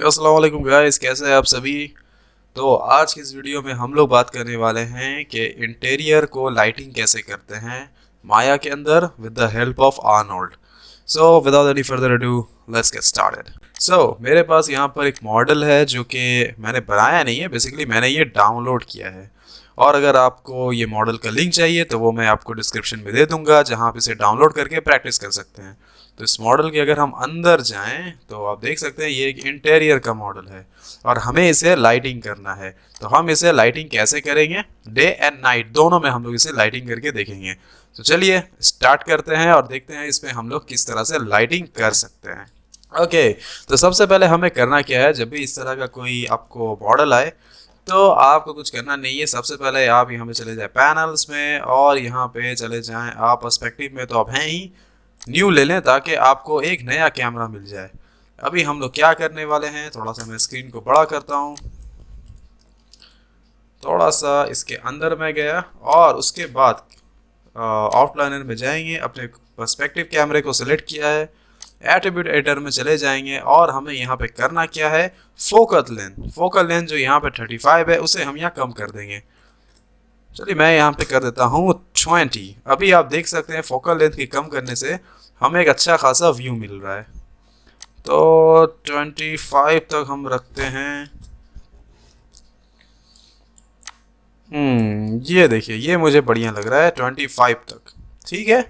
अस्सलाम वालेकुम गाइस, कैसे हैं आप सभी। तो आज की इस वीडियो में हम लोग बात करने वाले हैं कि इंटीरियर को लाइटिंग कैसे करते हैं माया के अंदर with the help of Arnold. So without any further ado, let's get started. So मेरे पास यहाँ पर एक मॉडल है जो कि मैंने बनाया नहीं है, बेसिकली मैंने ये डाउनलोड किया है। और अगर आपको ये मॉडल का लिंक चाहिए तो वो मैं आपको डिस्क्रिप्शन में दे दूंगा, जहाँ आप इसे डाउनलोड करके प्रैक्टिस कर सकते हैं। तो इस मॉडल के अगर हम अंदर जाएं तो आप देख सकते हैं ये एक इंटीरियर का मॉडल है और हमें इसे लाइटिंग करना है। तो हम इसे लाइटिंग कैसे करेंगे, डे एंड नाइट दोनों में हम लोग इसे लाइटिंग करके देखेंगे। तो चलिए स्टार्ट करते हैं और देखते हैं इसमें हम लोग किस तरह से लाइटिंग कर सकते हैं। ओके, तो सबसे पहले हमें करना क्या है, जब भी इस तरह का कोई आपको मॉडल आए तो आपको कुछ करना नहीं है। सबसे पहले आप यहाँ पे चले जाए पैनल्स में और यहाँ पे चले जाएं आप पर्सपेक्टिव में, तो आप हैं ही न्यू ले लें ताकि आपको एक नया कैमरा मिल जाए। अभी हम लोग क्या करने वाले हैं, थोड़ा सा मैं स्क्रीन को बड़ा करता हूँ, थोड़ा सा इसके अंदर में गया और उसके बाद आउटलाइनर में जाएंगे, अपने पर्सपेक्टिव कैमरे को सिलेक्ट किया है, एट्रीब्यूट एडिटर में चले जाएंगे और हमें यहाँ पे करना क्या है, फोकल लेंथ जो यहाँ पे 35 है उसे हम यहाँ कम कर देंगे। चलिए मैं यहाँ पे कर देता हूँ 20। अभी आप देख सकते हैं फोकल लेंथ की कम करने से हमें एक अच्छा खासा व्यू मिल रहा है। तो 25 तक हम रखते हैं। ये देखिए, ये मुझे बढ़िया लग रहा है 25 तक। ठीक है,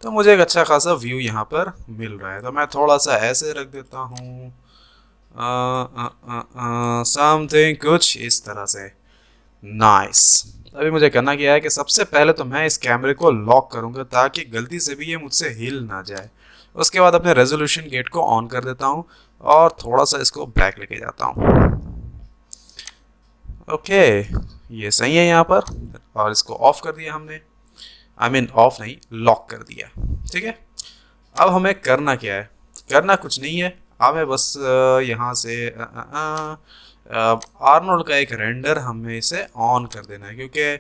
तो मुझे एक अच्छा खासा व्यू यहाँ पर मिल रहा है। तो मैं थोड़ा सा ऐसे रख देता हूँ, समथिंग कुछ इस तरह से। नाइस। अभी मुझे करना क्या है कि सबसे पहले तो मैं इस कैमरे को लॉक करूंगा ताकि गलती से भी ये मुझसे हिल ना जाए। उसके बाद अपने रेजोल्यूशन गेट को ऑन कर देता हूँ और थोड़ा सा इसको ब्लैक लेके जाता हूँ। ओके, ये सही है यहाँ पर। और इसको ऑफ कर दिया हमने, आई मीन ऑफ नहीं, लॉक कर दिया। ठीक है, अब हमें करना क्या है, करना कुछ नहीं है, हमें बस यहाँ से आर्नोल्ड का एक रेंडर हमें इसे ऑन कर देना है। क्योंकि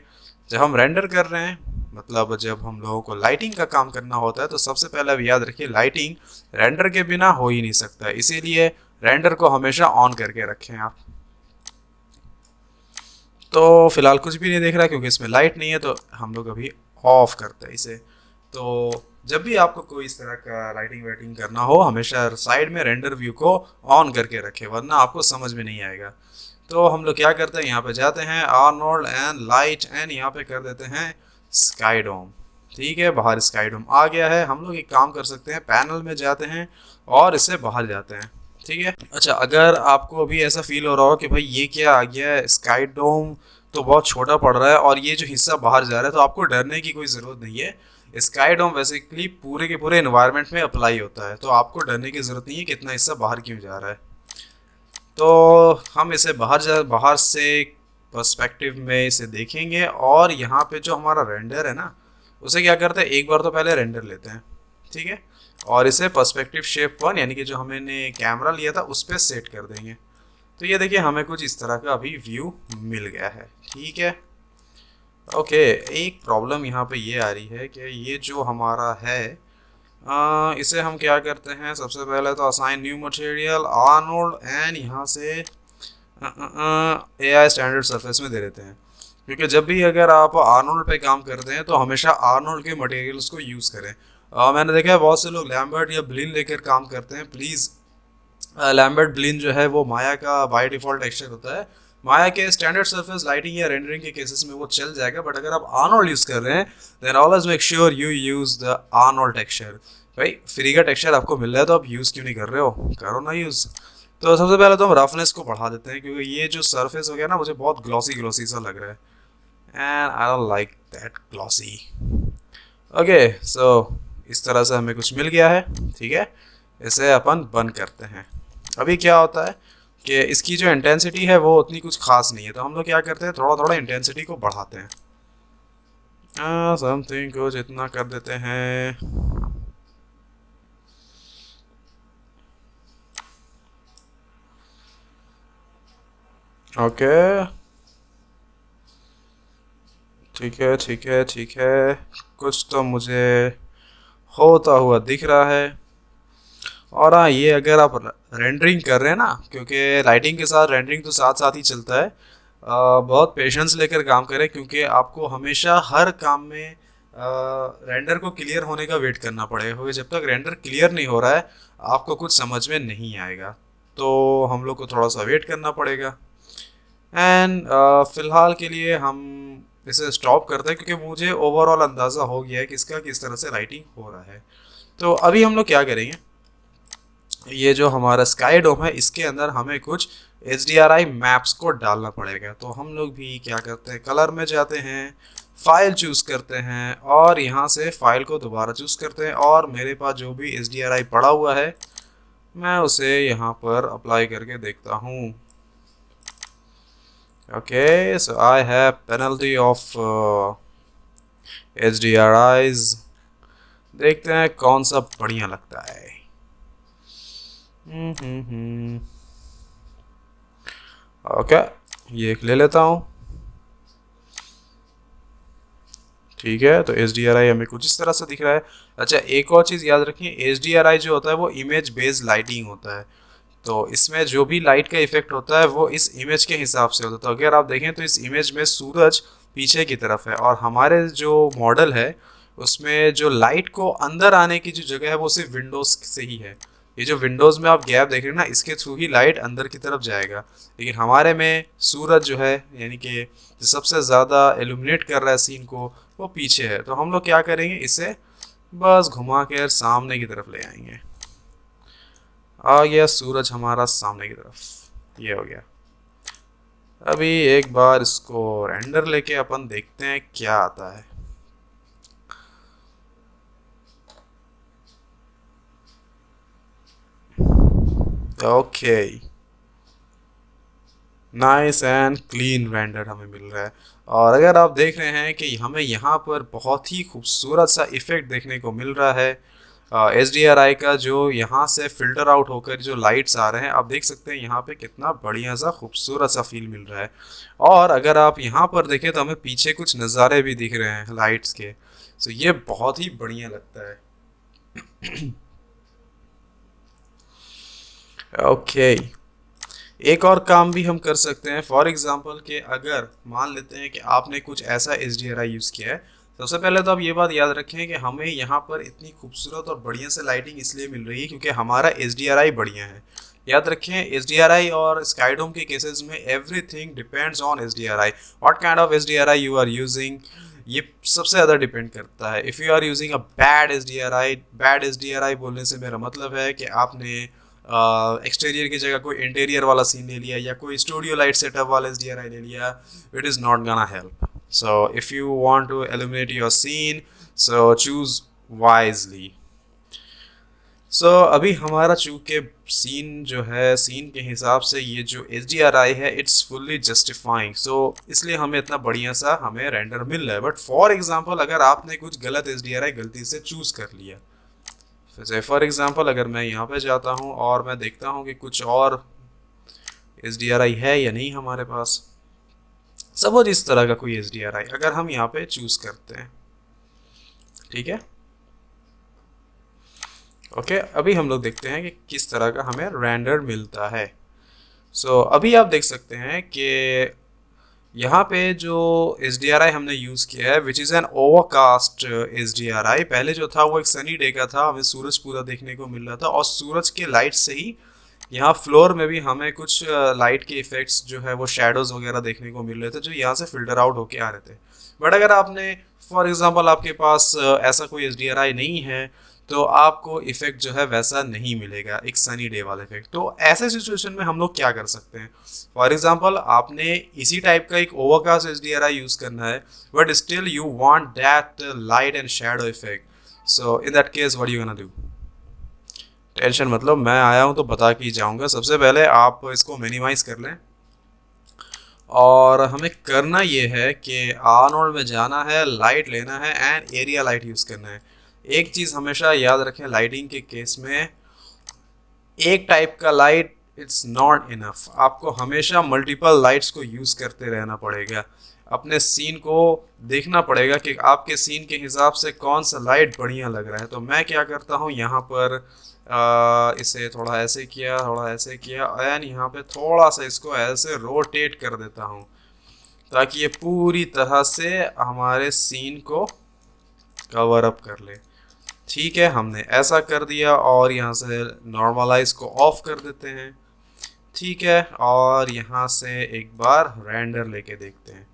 जब हम रेंडर कर रहे हैं, मतलब जब हम लोगों को लाइटिंग का काम करना होता है, तो सबसे पहले अब याद रखिए लाइटिंग रेंडर के बिना हो ही नहीं सकता, इसीलिए रेंडर को हमेशा ऑन करके रखें आप। तो फिलहाल कुछ भी नहीं देख रहा क्योंकि इसमें लाइट नहीं है, तो हम लोग अभी ऑफ करते हैं इसे। तो जब भी आपको कोई इस तरह का लाइटिंग वाइटिंग करना हो, हमेशा साइड में रेंडर व्यू को ऑन करके रखें, वरना आपको समझ में नहीं आएगा। तो हम लोग क्या करते हैं, यहाँ पे जाते हैं आर्नोल्ड एंड लाइट एंड यहाँ पे कर देते हैं स्काई डोम। ठीक है, बाहर स्काई डोम आ गया है। हम लोग एक काम कर सकते हैं, पैनल में जाते हैं और इससे बाहर जाते हैं। ठीक है, अच्छा अगर आपको अभी ऐसा फील हो रहा हो कि भाई ये क्या आ गया है, स्काई डोम तो बहुत छोटा पड़ रहा है और ये जो हिस्सा बाहर जा रहा है, तो आपको डरने की कोई ज़रूरत नहीं है। स्काई डोम बेसिकली पूरे के पूरे एनवायरनमेंट में अप्लाई होता है, तो आपको डरने की ज़रूरत नहीं है कितना हिस्सा बाहर क्यों जा रहा है। तो हम इसे बाहर से पर्सपेक्टिव में इसे देखेंगे और यहाँ पे जो हमारा रेंडर है ना, उसे क्या करते हैं, एक बार तो पहले रेंडर लेते हैं। ठीक है, और इसे पर्सपेक्टिव शेप 1 यानी कि जो हमने कैमरा लिया था उस पर सेट कर देंगे। तो ये देखिए हमें कुछ इस तरह का अभी व्यू मिल गया है। ठीक है, ओके, एक प्रॉब्लम यहाँ पे ये आ रही है कि ये जो हमारा है, इसे हम क्या करते हैं, सबसे पहले तो assign new material Arnold and यहाँ से AI स्टैंडर्ड सरफेस में दे देते हैं। क्योंकि जब भी अगर आप आर्नोल्ड पे काम करते हैं तो हमेशा आर्नोल्ड के मटेरियल्स को यूज़ करें। मैंने देखा है बहुत से लोग लैम्बर्ट या ब्लिन लेकर काम करते हैं। प्लीज़, लैम्बर्ट ब्लिन जो है वो माया का बाय डिफ़ॉल्ट टेक्सचर होता है। माया के स्टैंडर्ड सरफेस लाइटिंग या रेंडरिंग के केसेस में वो चल जाएगा, बट अगर आप आर्नोल्ड यूज़ कर रहे हैं then always make sure you use the Arnold texture. भाई फ्री का टेक्सचर आपको मिल रहा है तो आप यूज़ क्यों नहीं कर रहे हो, करो ना यूज़। तो सबसे पहले तो हम रफनेस को बढ़ा देते हैं क्योंकि ये जो सरफेस हो गया ना, मुझे बहुत ग्लॉसी सा लग रहा है and I don't like that glossy. Okay, so इस तरह से हमें कुछ मिल गया है। ठीक है, इसे अपन बंद करते हैं। अभी क्या होता है कि इसकी जो इंटेंसिटी है वो उतनी कुछ खास नहीं है, तो हम लोग क्या करते हैं, थोड़ा थोड़ा इंटेंसिटी को बढ़ाते हैं। समथिंग कुछ इतना कर देते हैं। ओके, ठीक है ठीक है ठीक है, कुछ तो मुझे होता हुआ दिख रहा है। और हाँ, ये अगर आप रेंडरिंग कर रहे हैं ना, क्योंकि लाइटिंग के साथ रेंडरिंग तो साथ साथ ही चलता है, बहुत पेशेंस लेकर काम करें, क्योंकि आपको हमेशा हर काम में रेंडर को क्लियर होने का वेट करना पड़ेगा, क्योंकि जब तक रेंडर क्लियर नहीं हो रहा है आपको कुछ समझ में नहीं आएगा। तो हम लोग को थोड़ा सा वेट करना पड़ेगा। एंड फिलहाल के लिए हम इसे स्टॉप करते हैं, क्योंकि मुझे ओवरऑल अंदाज़ा हो गया है कि इसका किस तरह से लाइटिंग हो रहा है। तो अभी हम लोग क्या करेंगे, ये जो हमारा स्काई डोम है इसके अंदर हमें कुछ HDRI मैप्स को डालना पड़ेगा। तो हम लोग भी क्या करते हैं, कलर में जाते हैं, फाइल चूज़ करते हैं और यहाँ से फाइल को दोबारा चूज़ करते हैं, और मेरे पास जो भी HDRI पड़ा हुआ है मैं उसे यहाँ पर अप्लाई करके देखता हूँ। Okay, so I have penalty of HDRIs। देखते हैं कौन सा बढ़िया लगता है। ओके, ये एक ले लेता हूँ। ठीक है, तो HDRI हमें कुछ इस तरह से दिख रहा है। अच्छा, एक और चीज़ याद रखिए, HDRI जो होता है वो इमेज बेस्ड लाइटिंग होता है। तो इसमें जो भी लाइट का इफेक्ट होता है वो इस इमेज के हिसाब से होता है। तो अगर आप देखें तो इस इमेज में सूरज पीछे की तरफ है, और हमारे जो मॉडल है उसमें जो लाइट को अंदर आने की जो जगह है वो सिर्फ विंडोज़ से ही है। ये जो विंडोज़ में आप गैप देख रहे हैं ना, इसके थ्रू ही लाइट अंदर की तरफ जाएगा। लेकिन हमारे में सूरज जो है, यानी कि जो सबसे ज़्यादा एल्यूमिनेट कर रहा है सीन को, वो पीछे है। तो हम लोग क्या करेंगे, इसे बस घुमा कर सामने की तरफ ले आएंगे। आ गया सूरज हमारा सामने की तरफ, ये हो गया। अभी एक बार इसको रेंडर लेके अपन देखते हैं क्या आता है। Okay, nice and clean render हमें मिल रहा है। और अगर आप देख रहे हैं कि हमें यहाँ पर बहुत ही खूबसूरत सा इफेक्ट देखने को मिल रहा है, HDRI का जो यहाँ से फिल्टर आउट होकर जो लाइट्स आ रहे हैं, आप देख सकते हैं यहाँ पे कितना बढ़िया सा खूबसूरत सा फील मिल रहा है। और अगर आप यहाँ पर देखें तो हमें पीछे कुछ नज़ारे भी दिख रहे हैं लाइट्स के। तो ये बहुत ही बढ़िया लगता है। ओके, एक और काम भी हम कर सकते हैं। फॉर एग्जांपल कि अगर मान लेते हैं कि आपने कुछ ऐसा HDRI यूज़ किया है, सबसे पहले तो आप ये बात याद रखें कि हमें यहाँ पर इतनी खूबसूरत और बढ़िया से लाइटिंग इसलिए मिल रही है क्योंकि हमारा HDRI बढ़िया है। याद रखें, HDRI और स्काईडोम के केसेस में everything depends on HDRI। What kind of HDRI you are using, ये सबसे ज़्यादा डिपेंड करता है। If you are using a bad HDRI बोलने से मेरा मतलब है कि आपने एक्सटीरियर की जगह कोई इंटीरियर वाला सीन ले लिया या कोई स्टूडियो लाइट सेटअप वाला HDRI ले लिया, it is not gonna help. So if you want to eliminate your scene, so choose wisely. So अभी हमारा चूँकि सीन जो है, सीन के हिसाब से ये जो HDRI है इट्स फुल्ली जस्टिफाइंग, सो इसलिए हमें इतना बढ़िया सा हमें रेंडर मिल रहा है। बट फॉर एग्जांपल अगर आपने कुछ गलत HDRI गलती से चूज़ कर लिया, जैसे फॉर एग्जांपल अगर मैं यहाँ पे जाता हूँ और मैं देखता हूँ कि कुछ और HDRI है या नहीं हमारे पास, सपोज इस तरह का कोई HDRI अगर हम यहाँ पे चूज़ करते हैं, ठीक है। ओके, अभी हम लोग देखते हैं कि किस तरह का हमें रेंडर मिलता है। सो अभी आप देख सकते हैं कि यहाँ पे जो HDRI हमने यूज़ किया है which is an overcast HDRI, पहले जो था वो एक सनी डे का था, हमें सूरज पूरा देखने को मिल रहा था और सूरज के लाइट से ही यहाँ फ्लोर में भी हमें कुछ लाइट के इफ़ेक्ट्स जो है वो शेडोज़ वगैरह देखने को मिल रहे थे जो यहाँ से फिल्टर आउट होके आ रहे थे। बट अगर आपने फॉर एग्ज़ाम्पल आपके पास ऐसा कोई HDRI नहीं है तो आपको इफ़ेक्ट जो है वैसा नहीं मिलेगा, एक सनी डे वाला इफेक्ट। तो ऐसे सिचुएशन में हम लोग क्या कर सकते हैं, फॉर एग्जांपल आपने इसी टाइप का एक ओवरकास्ट HDRI यूज़ करना है but still you want that light and shadow effect. So in that case what you gonna do, tension मतलब मैं आया हूँ तो बता के ही जाऊँगा। सबसे पहले आप इसको मिनिमाइज़ कर लें और हमें करना ये है कि आर्नोल्ड में जाना है, लाइट लेना है एंड एरिया लाइट यूज़ करना है। एक चीज़ हमेशा याद रखें, लाइटिंग के केस में एक टाइप का लाइट इट्स नॉट इनफ, आपको हमेशा मल्टीपल लाइट्स को यूज़ करते रहना पड़ेगा। अपने सीन को देखना पड़ेगा कि आपके सीन के हिसाब से कौन सा लाइट बढ़िया लग रहा है। तो मैं क्या करता हूँ, यहाँ पर इसे थोड़ा ऐसे किया, थोड़ा ऐसे किया, एंड यहाँ पे थोड़ा सा इसको ऐसे रोटेट कर देता हूँ ताकि ये पूरी तरह से हमारे सीन को कवर अप कर ले। ठीक है, हमने ऐसा कर दिया और यहाँ से नॉर्मलाइज को ऑफ कर देते हैं। ठीक है, और यहाँ से एक बार रेंडर लेके देखते हैं।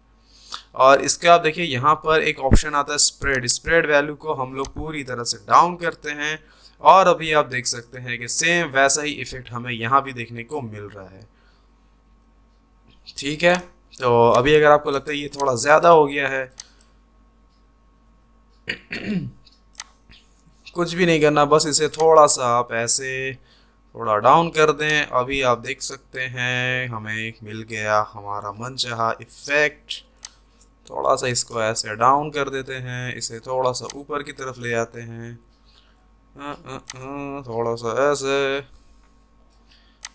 और इसके आप देखिए यहाँ पर एक ऑप्शन आता है स्प्रेड। स्प्रेड वैल्यू को हम लोग पूरी तरह से डाउन करते हैं और अभी आप देख सकते हैं कि सेम वैसा ही इफेक्ट हमें यहाँ भी देखने को मिल रहा है। ठीक है, तो अभी अगर आपको लगता है ये थोड़ा ज़्यादा हो गया है, कुछ भी नहीं करना, बस इसे थोड़ा सा आप ऐसे थोड़ा डाउन कर दें। अभी आप देख सकते हैं हमें मिल गया हमारा मनचाहा इफेक्ट। थोड़ा सा इसको ऐसे डाउन कर देते हैं, इसे थोड़ा सा ऊपर की तरफ ले आते हैं, थोड़ा सा ऐसे।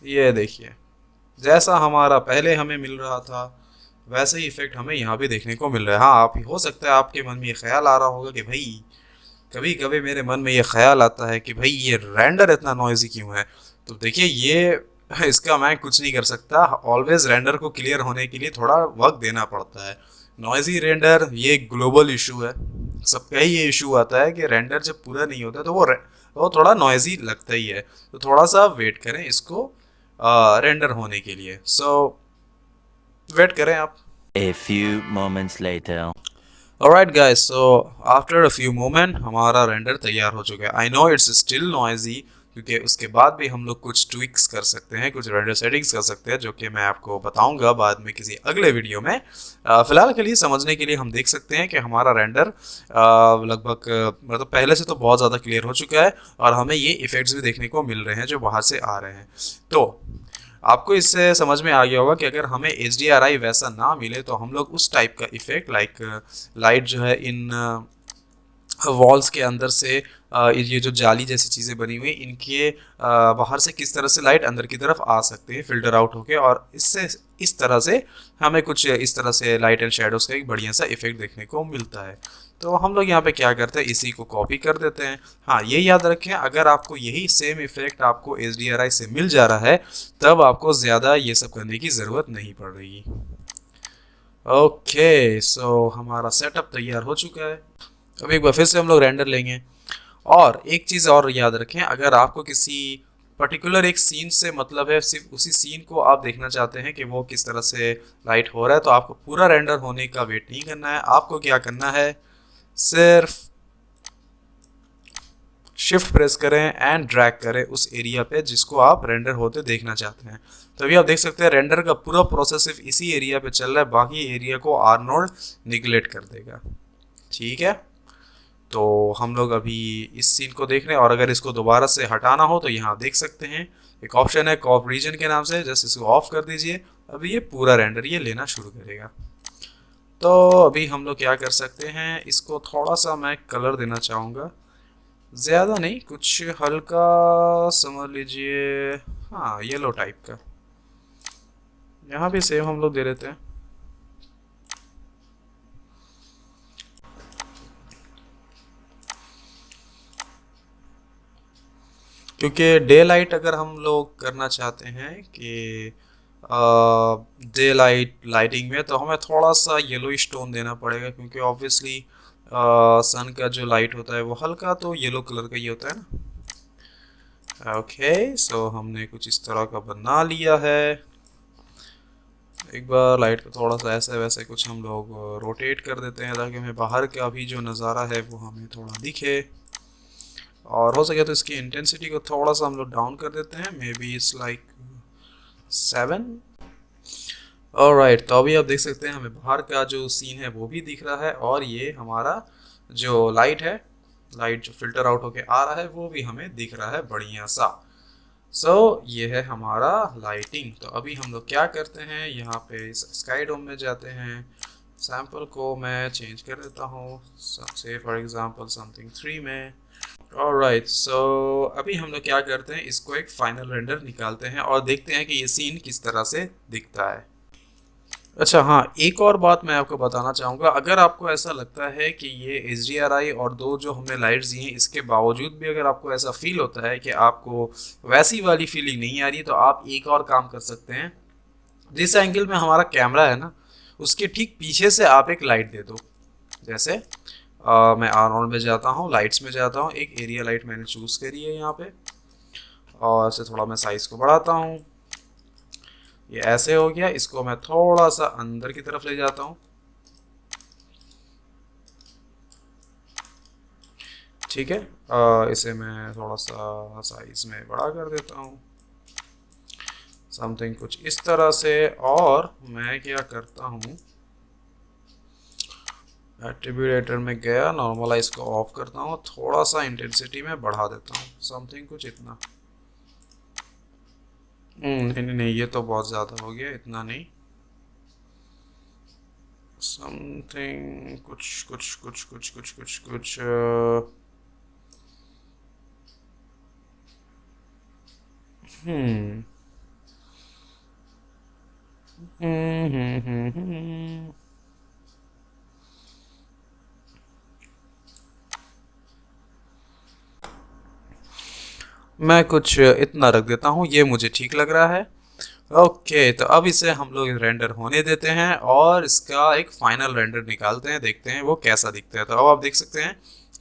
ये देखिए जैसा हमारा पहले हमें मिल रहा था वैसे ही इफेक्ट हमें यहाँ भी देखने को मिल रहा है। हाँ, आप हो सकता है आपके मन में ये ख्याल आ रहा होगा कि भाई, कभी कभी मेरे मन में ये ख्याल आता है कि भाई ये रेंडर इतना नॉइजी क्यों है। तो देखिए ये इसका मैं कुछ नहीं कर सकता। ऑलवेज रेंडर को क्लियर होने के लिए थोड़ा वक्त देना पड़ता है। नॉइजी रेंडर ये ग्लोबल इशू है, सबका ही ये इशू आता है कि रेंडर जब पूरा नहीं होता तो वो थोड़ा नॉइजी लगता ही है। तो थोड़ा सा वेट करें इसको रेंडर होने के लिए। सो वेट करें आप। A few moments later. Alright guys, so after a few moment हमारा रेंडर तैयार हो चुका है। I know it's still noisy क्योंकि उसके बाद भी हम लोग कुछ ट्विक्स कर सकते हैं, कुछ रेंडर सेटिंग्स कर सकते हैं जो कि मैं आपको बताऊंगा बाद में किसी अगले वीडियो में। फिलहाल के लिए समझने के लिए हम देख सकते हैं कि हमारा रेंडर लगभग मतलब पहले से तो बहुत ज़्यादा क्लियर हो चुका है और हमें ये इफ़ेक्ट्स भी देखने को मिल रहे हैं जो बाहर से आ रहे हैं। तो आपको इससे समझ में आ गया होगा कि अगर हमें HDRI वैसा ना मिले तो हम लोग उस टाइप का इफ़ेक्ट लाइट जो है इन वॉल्स के अंदर से ये जो जाली जैसी चीज़ें बनी हुई इनके बाहर से किस तरह से लाइट अंदर की तरफ आ सकते हैं फिल्टर आउट होके, और इससे इस तरह से हमें कुछ इस तरह से लाइट एंड शेडोज़ का एक बढ़िया सा इफेक्ट देखने को मिलता है। तो हम लोग यहाँ पे क्या करते हैं, इसी को कॉपी कर देते हैं। हाँ, ये याद रखें अगर आपको यही सेम इफेक्ट आपको HDRI से मिल जा रहा है तब आपको ज़्यादा ये सब करने की ज़रूरत नहीं पड़ रही। ओके, सो हमारा सेटअप तैयार हो चुका है। अब एक बार फिर से हम लोग रेंडर लेंगे। और एक चीज़ और याद रखें, अगर आपको किसी पर्टिकुलर एक सीन से मतलब है, सिर्फ उसी सीन को आप देखना चाहते हैं कि वो किस तरह से लाइट हो रहा है, तो आपको पूरा रेंडर होने का वेट नहीं करना है। आपको क्या करना है, सिर्फ शिफ्ट प्रेस करें एंड ड्रैग करें उस एरिया पे जिसको आप रेंडर होते देखना चाहते हैं। तो अभी आप देख सकते हैं रेंडर का पूरा प्रोसेस सिर्फ इसी एरिया पे चल रहा है, बाकी एरिया को आर्नोल्ड निगलेक्ट कर देगा। ठीक है, तो हम लोग अभी इस सीन को देख रहे हैं और अगर इसको दोबारा से हटाना हो तो यहाँ देख सकते हैं एक ऑप्शन है कॉप रीजन के नाम से, जस्ट इसको ऑफ कर दीजिए। अभी ये पूरा रेंडर ये लेना शुरू करेगा। तो अभी हम लोग क्या कर सकते हैं, इसको थोड़ा सा मैं कलर देना चाहूँगा, ज़्यादा नहीं, कुछ हल्का समझ लीजिए, हाँ येलो टाइप का। यहाँ भी सेम हम लोग दे देते हैं। क्योंकि डे लाइट अगर हम लोग करना चाहते हैं कि डे लाइटिंग में, तो हमें थोड़ा सा येलोइश टोन देना पड़ेगा क्योंकि ऑब्वियसली सन का जो लाइट होता है वो हल्का तो येलो कलर का ही होता है ना। ओके, सो हमने कुछ इस तरह का बना लिया है। एक बार लाइट को थोड़ा सा ऐसे वैसे कुछ हम लोग रोटेट कर देते हैं ताकि हमें बाहर का भी जो नज़ारा है वो हमें थोड़ा दिखे, और हो सके तो इसकी इंटेंसिटी को थोड़ा सा हम लोग डाउन कर देते हैं, may be it's like 7। Alright, तो अभी आप देख सकते हैं हमें बाहर का जो सीन है वो भी दिख रहा है और ये हमारा जो लाइट है, लाइट जो फिल्टर आउट होके आ रहा है वो भी हमें दिख रहा है बढ़िया सा। सो ये है हमारा लाइटिंग। तो अभी हम लोग क्या करते हैं, यहाँ पे इस स्काई डोम में जाते हैं, सैम्पल को मैं चेंज कर देता हूँ, से फॉर एग्जांपल समथिंग 3 में। ऑलराइट, सो अभी हम लोग क्या करते हैं, इसको एक फाइनल रेंडर निकालते हैं और देखते हैं कि ये सीन किस तरह से दिखता है। अच्छा हाँ, एक और बात मैं आपको बताना चाहूँगा, अगर आपको ऐसा लगता है कि ये HDRI और दो जो हमने लाइट्स दी हैं इसके बावजूद भी अगर आपको ऐसा फील होता है कि आपको वैसी वाली फीलिंग नहीं आ रही, तो आप एक और काम कर सकते हैं। जिस एंगल में हमारा कैमरा है ना, उसके ठीक पीछे से आप एक लाइट दे दो। जैसे मैं आर में जाता हूँ, लाइट्स में जाता हूँ, एक एरिया लाइट मैंने चूज़ करी है यहाँ पे, और इसे थोड़ा मैं साइज़ को बढ़ाता हूँ। ये ऐसे हो गया, इसको मैं थोड़ा सा अंदर की तरफ ले जाता हूँ। ठीक है, इसे मैं थोड़ा सा साइज में बड़ा कर देता हूँ, समथिंग कुछ इस तरह से। और मैं क्या करता हूँ, एट्रीब्यूट में गया, नॉर्मलाइज को ऑफ करता हूँ, थोड़ा सा इंटेंसिटी में बढ़ा देता हूँ, समथिंग कुछ इतना। नहीं नहीं नहीं, ये तो बहुत ज़्यादा हो गया, इतना नहीं, समथिंग कुछ कुछ कुछ कुछ कुछ कुछ कुछ हम्म मैं कुछ इतना रख देता हूँ, ये मुझे ठीक लग रहा है। ओके, तो अब इसे हम लोग रेंडर होने देते हैं और इसका एक फाइनल रेंडर निकालते हैं, देखते हैं वो कैसा दिखता है। तो अब आप देख सकते हैं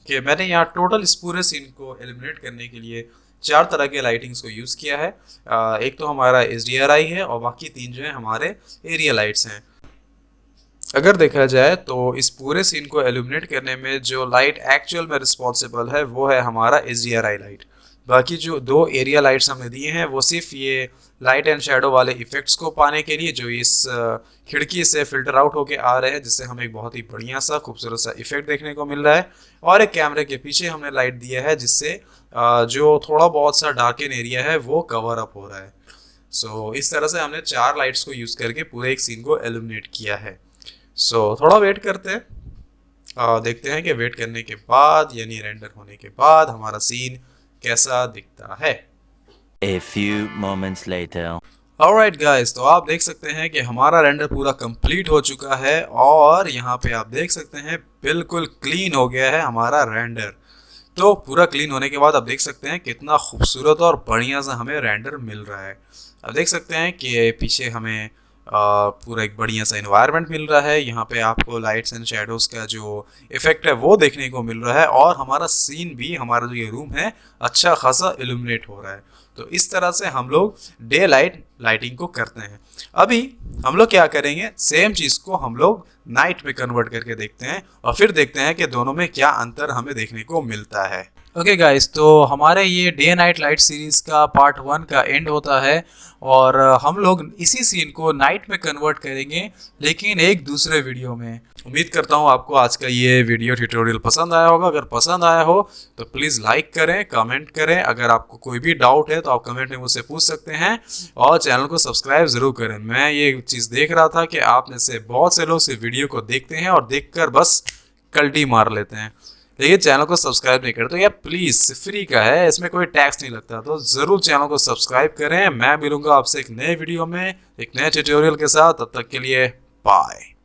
कि मैंने यहाँ टोटल इस पूरे सीन को एलिमिनेट करने के लिए 4 तरह के लाइटिंग्स को यूज़ किया है। एक तो हमारा HDRI है और बाकी 3 जो है हमारे एरिया लाइट्स हैं। अगर देखा जाए तो इस पूरे सीन को एल्यूमिनेट करने में जो लाइट एक्चुअल में रिस्पॉन्सिबल है वो है हमारा HDRI लाइट। बाकी जो 2 एरिया लाइट्स हमने दिए हैं वो सिर्फ ये लाइट एंड शेडो वाले इफेक्ट्स को पाने के लिए, जो इस खिड़की से फिल्टर आउट होके आ रहे हैं, जिससे हमें एक बहुत ही बढ़िया सा खूबसूरत सा इफेक्ट देखने को मिल रहा है। और एक कैमरे के पीछे हमने लाइट दिया है जिससे जो थोड़ा बहुत सा डार्कन एरिया है वो कवर अप हो रहा है। सो इस तरह से हमने 4 लाइट्स को यूज़ करके पूरे एक सीन को एल्यूमिनेट किया है। थोड़ा वेट करते हैं, देखते हैं कि वेट करने के बाद यानी रेंडर होने के बाद हमारा सीन कैसा दिखता है। A few moments later. Alright guys, तो आप देख सकते हैं कि हमारा रेंडर पूरा कंप्लीट हो चुका है और यहाँ पे आप देख सकते हैं बिल्कुल क्लीन हो गया है हमारा रेंडर। तो पूरा क्लीन होने के बाद आप देख सकते हैं कितना खूबसूरत और बढ़िया सा हमें रेंडर मिल रहा है। अब देख सकते हैं कि पीछे हमें पूरा एक बढ़िया सा इन्वायरमेंट मिल रहा है। यहाँ पे आपको लाइट्स एंड शेडोज़ का जो इफेक्ट है वो देखने को मिल रहा है और हमारा सीन भी, हमारा जो ये रूम है, अच्छा खासा इल्यूमिनेट हो रहा है। तो इस तरह से हम लोग डे लाइटिंग को करते हैं। अभी हम लोग क्या करेंगे, सेम चीज़ को हम लोग नाइट में कन्वर्ट करके देखते हैं और फिर देखते हैं कि दोनों में क्या अंतर हमें देखने को मिलता है। ओके गाइस, तो हमारे ये डे नाइट लाइट सीरीज़ का पार्ट 1 का एंड होता है और हम लोग इसी सीन को नाइट में कन्वर्ट करेंगे, लेकिन एक दूसरे वीडियो में। उम्मीद करता हूँ आपको आज का ये वीडियो ट्यूटोरियल पसंद आया होगा। अगर पसंद आया हो तो प्लीज़ लाइक करें, कमेंट करें। अगर आपको कोई भी डाउट है तो आप कमेंट में मुझसे पूछ सकते हैं और चैनल को सब्सक्राइब ज़रूर करें। मैं ये चीज़ देख रहा था कि आप में से बहुत से लोग इस वीडियो को देखते हैं और देखकर बस कल्टी मार लेते हैं, लेकिन चैनल को सब्सक्राइब नहीं करते। तो यार प्लीज़, फ्री का है, इसमें कोई टैक्स नहीं लगता, तो ज़रूर चैनल को सब्सक्राइब करें। मैं मिलूंगा आपसे एक नए वीडियो में एक नए ट्यूटोरियल के साथ, तब तक के लिए बाय।